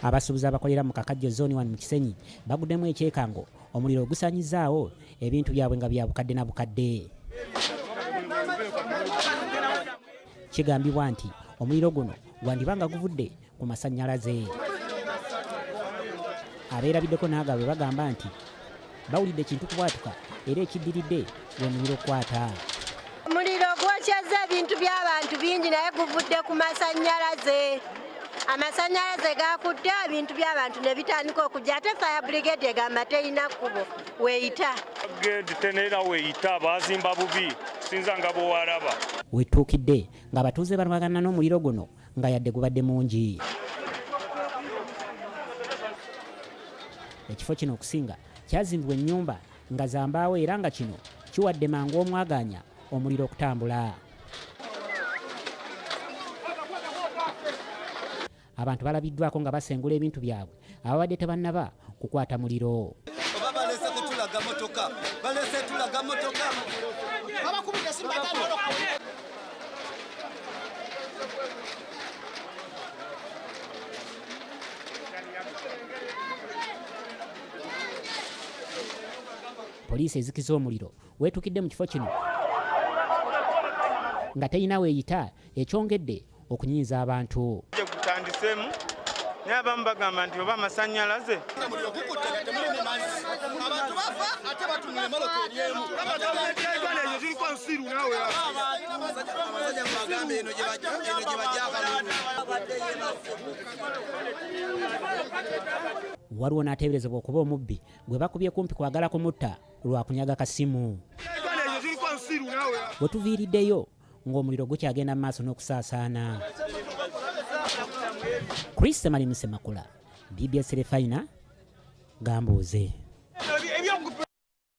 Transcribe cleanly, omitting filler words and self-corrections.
Abasuubuzi abakolera mu Kakajjo zooni wano mu Kisenyi baguddemu ekyekango omuliro ogusanyizaawo ebintu byabwe nga bya bukadde na bukadde. Kigambibwa nti omuliro guno gwandibanga guvudde ku masannyalaze. Abeerabiddeko n'agabwe bagamba nti bawulidde kintu kubwatuka era ekiddiridde gwe muliro kwata. Omuliro gwokyeza ebintu by'abantu bingi naye guvudde ku masannyalaze. Amasannyalaze gakutte ebintu by'abantu ne bitandika okujja ate fire brigade egamba terina kkubo weeyita. Tenera weeyita baazimba bubi sinza nga bw'owalaba. Wetuukidde ng'abatuuze balumagana n'omuliro guno nga yadde gubadde mungi. Ekifo kino okusinga kyazimbibwa ennyumba nga za mbaawo era nga kino kiwadde mangu omwaganya omuliro okutambula. Abantu balabiddwako nga basengula ebintu byabwe ababadde tebannaba kukwata muliro. Poliisi ezikiza omuliro weetukidde mu kifo kino nga terina weeyita ekyongedde okunyiiza abantu. Gutandisemu naye abamu bagamba nti oba amasannyalaze. Waliwo n'ateeberezebwa okuba omubbi gwe bakubye kumpi kwagala kumutta lwa kunyaga kasimu. We tuviiriddeyo ng'omuliro gukyagenda mu maaso n'okusaasaana. Chris Malimu Semakula, BBS Refina, Gambuuze.